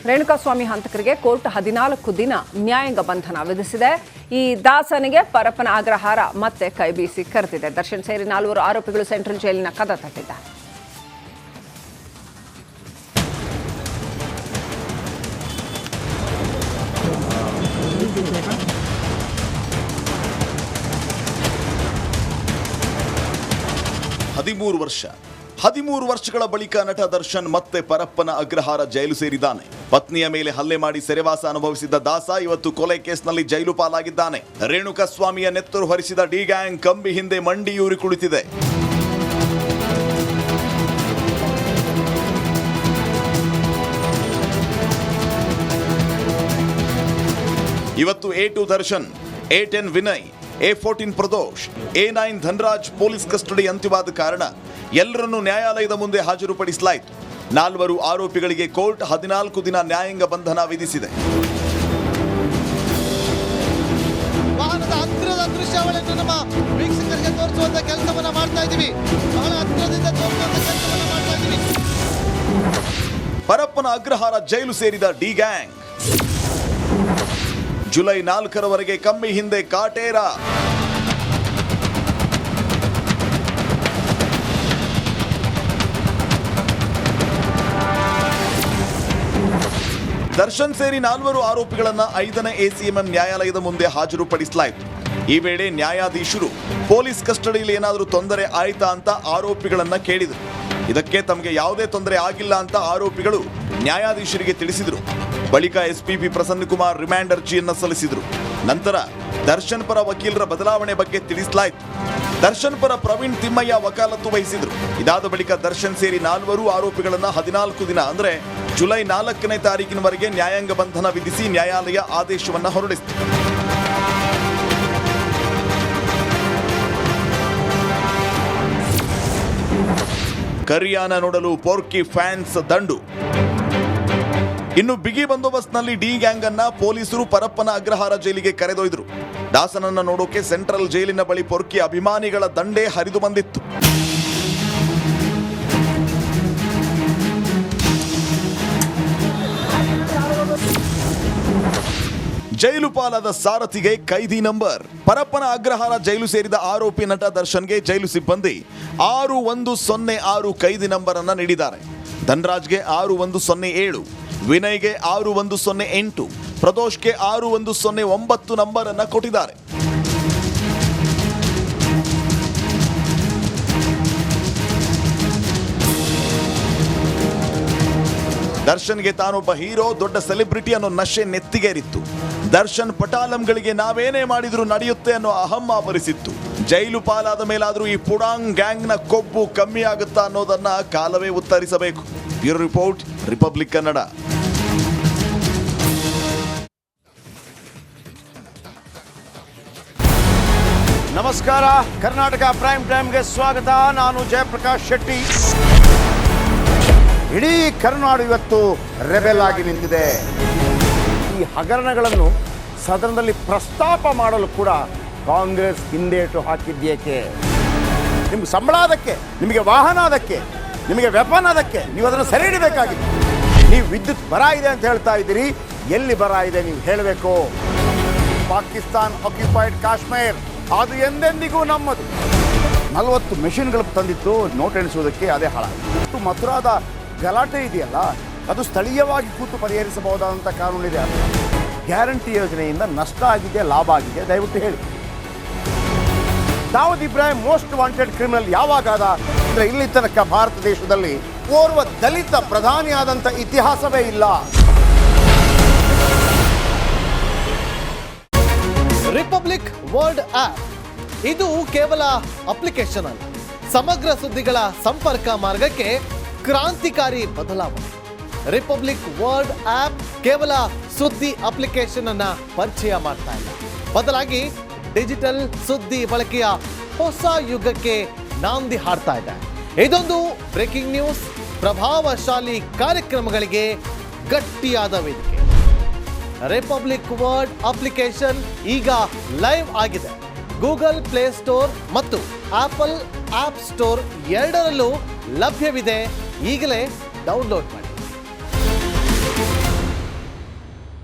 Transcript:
Renukaswamy ಹಂತಕರಿಗೆ court 14 ದಿನ ನ್ಯಾಯಾಂಗ ಬಂಧನ ವಿಧಿಸಿದೆ. ಈ ದಾಸನಿಗೆ ಪರಪ್ಪನ ಅಗ್ರಹಾರ ಮತ್ತೆ ಕೈಬೀಸಿ ಕರೆದಿದೆ. ದರ್ಶನ್ ಸೇರಿ 4 ಆರೋಪಿಗಳು ಸೆಂಟ್ರಲ್ ಜೈಲಿನ ಕದ ತಟ್ಟಿದ್ದಾರೆ. ವರ್ಷ 13 ವರ್ಷಗಳ ಬಳಿಕ ನಟ ದರ್ಶನ್ ಮತ್ತೆ ಪರಪ್ಪನ ಅಗ್ರಹಾರ ಜೈಲು ಸೇರಿದ್ದಾನೆ. ಪತ್ನಿಯ ಮೇಲೆ ಹಲ್ಲೆ ಮಾಡಿ ಸೆರೆವಾಸ ಅನುಭವಿಸಿದ್ದ ದಾಸ ಇವತ್ತು ಕೊಲೆ ಕೇಸ್ನಲ್ಲಿ ಜೈಲು ಪಾಲಾಗಿದ್ದಾನೆ. ರೇಣುಕಾಸ್ವಾಮಿಯ ನೆತ್ತರು ಹರಿಸಿದ ಡಿ ಗ್ಯಾಂಗ್ ಕಂಬಿ ಹಿಂದೆ ಮಂಡಿಯೂರಿ ಕುಳಿತಿದೆ. ಇವತ್ತು A2 Darshan, A10 Vinay, A14 Pradosh, A9 Dhanraj police custody ಅಂತ್ಯವಾದ ಕಾರಣ ಎಲ್ಲರನ್ನೂ ನ್ಯಾಯಾಲಯದ ಮುಂದೆ ಹಾಜರುಪಡಿಸಲಾಯಿತು. 4 ಆರೋಪಿಗಳಿಗೆ ಕೋರ್ಟ್ 14 ದಿನ ನ್ಯಾಯಾಂಗ ಬಂಧನ ವಿಧಿಸಿದೆ. ವಾಹನದ ಹತ್ತಿರದ ದೃಶ್ಯಾವಳಿಯನ್ನು ನಮ್ಮ ವೀಕ್ಷಕರಿಗೆ ತೋರಿಸುವಂತ ಕೆಲಸವನ್ನ ಮಾಡ್ತಾ ಇದ್ದೀವಿ. ಬಹಳ ಹತ್ತಿರದಿಂದ ತೋರಿಸುವಂತ ಕೆಲಸವನ್ನ ಮಾಡ್ತಾ ಇದ್ದೀವಿ. ಪರಪ್ಪನ ಅಗ್ರಹಾರ ಜೈಲು ಸೇರಿದ ಡಿ ಗ್ಯಾಂಗ್ ಜುಲೈ 4ರವರೆಗೆ ಕಮ್ಮಿ ಹಿಂದೆ ಕಾಟೇರ. ದರ್ಶನ್ ಸೇರಿ 4 ಆರೋಪಿಗಳನ್ನ 5ನೇ ACMM ನ್ಯಾಯಾಲಯದ ಮುಂದೆ ಹಾಜರುಪಡಿಸಲಾಯಿತು. ಈ ವೇಳೆ ನ್ಯಾಯಾಧೀಶರು ಪೊಲೀಸ್ ಕಸ್ಟಡಿಯಲ್ಲಿ ಏನಾದರೂ ತೊಂದರೆ ಆಯ್ತಾ ಅಂತ ಆರೋಪಿಗಳನ್ನ ಕೇಳಿದರು. ಇದಕ್ಕೆ ತಮಗೆ ಯಾವುದೇ ತೊಂದರೆ ಆಗಿಲ್ಲ ಅಂತ ಆರೋಪಿಗಳು ನ್ಯಾಯಾಧೀಶರಿಗೆ ತಿಳಿಸಿದರು. ಬಳಿಕ SPP ಪ್ರಸನ್ನಕುಮಾರ್ ರಿಮ್ಯಾಂಡ್ ಅರ್ಜಿಯನ್ನ ಸಲ್ಲಿಸಿದರು. ನಂತರ ದರ್ಶನ್ ಪರ ವಕೀಲರ ಬದಲಾವಣೆ ಬಗ್ಗೆ ತಿಳಿಸಲಾಯಿತು. ದರ್ಶನ್ ಪರ ಪ್ರವೀಣ್ ತಿಮ್ಮಯ್ಯ ವಕಾಲತ್ತು ವಹಿಸಿದರು. ಇದಾದ ಬಳಿಕ ದರ್ಶನ್ ಸೇರಿ 4 ಆರೋಪಿಗಳನ್ನ 14 ದಿನ ಅಂದ್ರೆ ಜುಲೈ 4ನೇ ತಾರೀಕಿನವರೆಗೆ ನ್ಯಾಯಾಂಗ ಬಂಧನ ವಿಧಿಸಿ ನ್ಯಾಯಾಲಯ ಆದೇಶವನ್ನ ಹೊರಡಿಸಿತು. ಕರಿಯಾನ ನೋಡಲು ಪೋರ್ಕಿ ಫ್ಯಾನ್ಸ್ ದಂಡು. ಇನ್ನು ಬಿಗಿ ಬಂದೋಬಸ್ತ್ನಲ್ಲಿ ಡಿ ಗ್ಯಾಂಗ್ ಅನ್ನ ಪೊಲೀಸರು ಪರಪ್ಪನ ಅಗ್ರಹಾರ ಜೈಲಿಗೆ ಕರೆದೊಯ್ದರು. ದಾಸನನ್ನ ನೋಡೋಕೆ ಸೆಂಟ್ರಲ್ ಜೈಲಿನ ಬಳಿ ಪೊರ್ಕಿ ಅಭಿಮಾನಿಗಳ ದಂಡೇ ಹರಿದು ಬಂದಿತ್ತು. ಜೈಲು ಪಾಲಾದ ಸಾರಥಿಗೆ ಕೈದಿ ನಂಬರ್. ಪರಪ್ಪನ ಅಗ್ರಹಾರ ಜೈಲು ಸೇರಿದ ಆರೋಪಿ ನಟ ದರ್ಶನ್ಗೆ ಜೈಲು ಸಿಬ್ಬಂದಿ 6106 ಕೈದಿ ನಂಬರ್ ಅನ್ನ ನೀಡಿದ್ದಾರೆ. ಧನ್ರಾಜ್ಗೆ 6107, ವಿನಯ್ಗೆ 6108, ಪ್ರದೋಷ್ಗೆ 6109 ನಂಬರ್ ಅನ್ನ ಕೊಟ್ಟಿದ್ದಾರೆ. ದರ್ಶನ್ಗೆ ತಾನೊಬ್ಬ ಹೀರೋ, ದೊಡ್ಡ ಸೆಲೆಬ್ರಿಟಿ ಅನ್ನೋ ನಶೆ ನೆತ್ತಿಗೇರಿತ್ತು. ದರ್ಶನ್ ಪಟಾಲಂಗಳಿಗೆ ನಾವೇನೇ ಮಾಡಿದ್ರು ನಡೆಯುತ್ತೆ ಅನ್ನೋ ಅಹಂ ಆವರಿಸಿತ್ತು. ಜೈಲು ಪಾಲಾದ ಮೇಲಾದ್ರೂ ಈ ಪುಡಾಂಗ್ ಗ್ಯಾಂಗ್ನ ಕೊಬ್ಬು ಕಮ್ಮಿ ಆಗುತ್ತಾ ಅನ್ನೋದನ್ನ ಕಾಲವೇ ಉತ್ತರಿಸಬೇಕು. Bureau report, Republic Kannada. ನಮಸ್ಕಾರ, ಕರ್ನಾಟಕ ಪ್ರೈಮ್ ಟೈಮ್ಗೆ ಸ್ವಾಗತ. ನಾನು ಜಯಪ್ರಕಾಶ್ ಶೆಟ್ಟಿ. ಇಡೀ ಕರ್ನಾಡು ಇವತ್ತು ರೆಬೆಲ್ ಆಗಿ ನಿಂತಿದೆ. ಈ ಹಗರಣಗಳನ್ನು ಸದನದಲ್ಲಿ ಪ್ರಸ್ತಾಪ ಮಾಡಲು ಕೂಡ ಕಾಂಗ್ರೆಸ್ ಹಿಂದೇಟು ಹಾಕಿದ್ದೇಕೆ? ನಿಮ್ಗೆ ಸಂಬಳ ಅದಕ್ಕೆ, ನಿಮಗೆ ವಾಹನ ಅದಕ್ಕೆ, ನಿಮಗೆ ವೆಪನ್ ಅದಕ್ಕೆ, ನೀವು ಅದನ್ನು ಸೆರೆ ಹಿಡಿಬೇಕಾಗಿತ್ತು. ನೀವು ವಿದ್ಯುತ್ ಬರ ಇದೆ ಅಂತ ಹೇಳ್ತಾ ಇದ್ದೀರಿ, ಎಲ್ಲಿ ಬರ ಇದೆ ನೀವು ಹೇಳಬೇಕು. ಪಾಕಿಸ್ತಾನ್ ಆಕ್ಯುಪೈಡ್ ಕಾಶ್ಮೀರ್ ಅದು ಎಂದೆಂದಿಗೂ ನಮ್ಮದು. 40 ಮೆಷಿನ್ಗಳು ತಂದಿತ್ತು ನೋಟ್ ಎಣಿಸುವುದಕ್ಕೆ, ಅದೇ ಹಾಳಾಗಿತ್ತು. ಮಥುರಾದ ಗಲಾಟೆ ಇದೆಯಲ್ಲ, ಅದು ಸ್ಥಳೀಯವಾಗಿ ಕೂತು ಪರಿಹರಿಸಬಹುದಾದಂಥ ಕಾನೂನಿದೆ. ಗ್ಯಾರಂಟಿ ಯೋಜನೆಯಿಂದ ನಷ್ಟ ಆಗಿದೆ, ಲಾಭ ಆಗಿದೆ, ದಯವಿಟ್ಟು ಹೇಳಿ. Dawood Ibrahim most wanted criminal ಯಾವಾಗಾದ ಅಂದರೆ ಇಲ್ಲಿ ತನಕ ಭಾರತ ದೇಶದಲ್ಲಿ ಓರ್ವ ದಲಿತ ಪ್ರಧಾನಿಯಾದಂಥ ಇತಿಹಾಸವೇ ಇಲ್ಲ. ರಿಪಬ್ಲಿಕ್ ವರ್ಲ್ಡ್ ಆಪ್ ಇದು ಕೇವಲ ಅಪ್ಲಿಕೇಶನ್ ಅಲ್ಲ, ಸಮಗ್ರ ಸುದ್ದಿಗಳ ಸಂಪರ್ಕ ಮಾರ್ಗಕ್ಕೆ ಕ್ರಾಂತಿಕಾರಿ ಬದಲಾವಣೆ. ರಿಪಬ್ಲಿಕ್ ವರ್ಲ್ಡ್ ಆಪ್ ಕೇವಲ ಸುದ್ದಿ ಅಪ್ಲಿಕೇಶನ್ ಅನ್ನ ಪರಿಚಯ ಮಾಡ್ತಾ ಇಲ್ಲ, ಬದಲಾಗಿ ಡಿಜಿಟಲ್ ಸುದ್ದಿ ಬಳಕೆಯ ಹೊಸ ಯುಗಕ್ಕೆ ನಾಂದಿ ಹಾಡ್ತಾ ಇದೆ. ಇದೊಂದು ಬ್ರೇಕಿಂಗ್ ನ್ಯೂಸ್, ಪ್ರಭಾವಶಾಲಿ ಕಾರ್ಯಕ್ರಮಗಳಿಗೆ ಗಟ್ಟಿಯಾದ ವೇದಿಕೆ. ರಿಪಬ್ಲಿಕ್ ವರ್ಲ್ಡ್ ಅಪ್ಲಿಕೇಶನ್ ಈಗ ಲೈವ್ ಆಗಿದೆ. ಗೂಗಲ್ ಪ್ಲೇ ಸ್ಟೋರ್ ಮತ್ತು ಆಪಲ್ ಆಪ್ ಸ್ಟೋರ್ ಎರಡರಲ್ಲೂ ಲಭ್ಯವಿದೆ. ಈಗಲೇ ಡೌನ್ಲೋಡ್ ಮಾಡಿ.